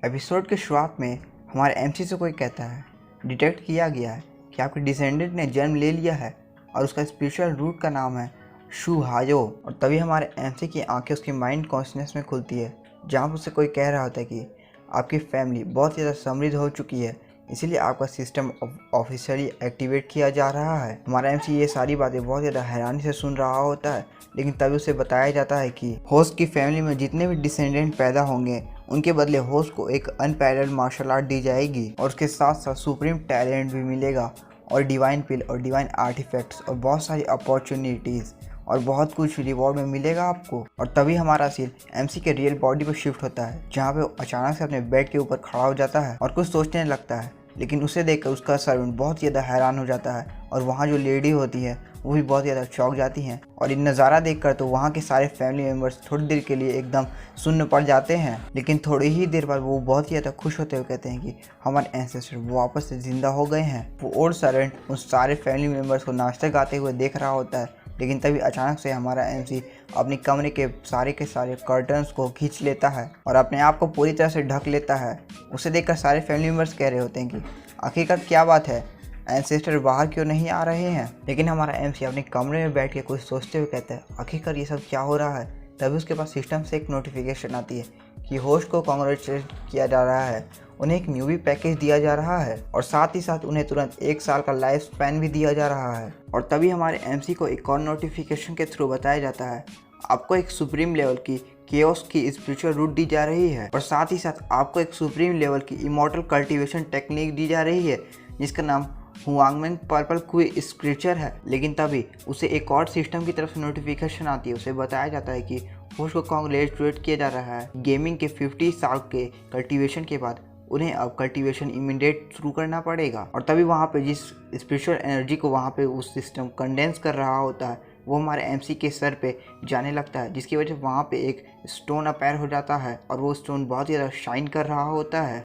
Episode के शुरुआत में हमारे एमसी से कोई कहता है, डिटेक्ट किया गया है कि आपके डिसेंडेंट ने जन्म ले लिया है और उसका स्पिरिचुअल रूट का नाम है शू हायो। और तभी हमारे एमसी की आंखें उसकी माइंड कॉन्शियसनेस में खुलती है, जहाँ पर उससे कोई कह रहा होता है कि आपकी फैमिली बहुत ज़्यादा समृद्ध हो चुकी है, इसीलिए आपका सिस्टम ऑफिशियली एक्टिवेट किया जा रहा है। हमारा एमसी ये सारी बातें बहुत ज़्यादा हैरानी से सुन रहा होता है, लेकिन तभी उसे बताया जाता है कि होस्ट की फैमिली में जितने भी डिसेंडेंट पैदा होंगे उनके बदले होस्ट को एक अनपैरेलल्ड मार्शल आर्ट दी जाएगी और उसके साथ साथ सुप्रीम टैलेंट भी मिलेगा और डिवाइन पिल और डिवाइन आर्टिफैक्ट्स और बहुत सारी अपॉर्चुनिटीज़ और बहुत कुछ रिवॉर्ड में मिलेगा आपको। और तभी हमारा सीन एमसी के रियल बॉडी पर शिफ्ट होता है, जहाँ पे वो अचानक से अपने बेड के ऊपर खड़ा हो जाता है और कुछ सोचने लगता है, लेकिन उसे देखकर उसका सर्वेंट बहुत ज़्यादा हैरान हो जाता है और वहाँ जो लेडी होती है वो भी बहुत ज़्यादा चौंक जाती हैं। और इन नज़ारा देखकर तो वहाँ के सारे फैमिली मेम्बर्स थोड़ी देर के लिए एकदम सुन्न पड़ जाते हैं, लेकिन थोड़ी ही देर बाद वो बहुत ही ज़्यादा खुश होते हुए कहते हैं कि हमारे एंसेस्टर वापस से ज़िंदा हो गए हैं। वो ओल्ड सर्वेंट उन सारे फैमिली मेम्बर्स को नाश्ता गाते हुए देख रहा होता है, लेकिन तभी अचानक से हमारा एमसी अपने कमरे के सारे कर्टन्स को खींच लेता है और अपने आप को पूरी तरह से ढक लेता है। उसे देखकर सारे फैमिली मेम्बर्स कह रहे होते हैं कि आखिरकार क्या बात है, एंसेस्टर बाहर क्यों नहीं आ रहे हैं। लेकिन हमारा एमसी अपने कमरे में बैठ के कुछ सोचते हुए कहता है आखिरकार ये सब क्या हो रहा है। तभी उसके पास सिस्टम से एक नोटिफिकेशन आती है कि होस्ट को कॉन्ग्रेचुलेट किया जा रहा है, उन्हें एक न्यूबी पैकेज दिया जा रहा है और साथ ही साथ उन्हें तुरंत 1 साल का लाइफ स्पैन भी दिया जा रहा है। और तभी हमारे एमसी को एक और नोटिफिकेशन के थ्रू बताया जाता है आपको एक सुप्रीम लेवल की केओस की स्पिरिचुअल रूट दी जा रही है और साथ ही साथ आपको एक सुप्रीम लेवल की इमॉर्टल कल्टीवेशन टेक्निक दी जा रही है जिसका नाम हुआंगमेंग पर्पल क्वी स्क्रिप्चर है। लेकिन तभी उसे एक और सिस्टम की तरफ से नोटिफिकेशन आती है, उसे बताया जाता है कि होस्ट को कॉन्ग्रेचुलेट किया जा रहा है। गेमिंग के 50 साल के कल्टीवेशन के बाद उन्हें अब कल्टीवेशन इमीडिएट शुरू करना पड़ेगा। और तभी वहाँ पे जिस स्पिरिचुअल एनर्जी को वहाँ पे उस सिस्टम कंडेंस कर रहा होता है वो हमारे एमसी के सर पे जाने लगता है, जिसकी वजह से वहाँ पे एक स्टोन अपेयर हो जाता है और वो स्टोन बहुत ज़्यादा शाइन कर रहा होता है।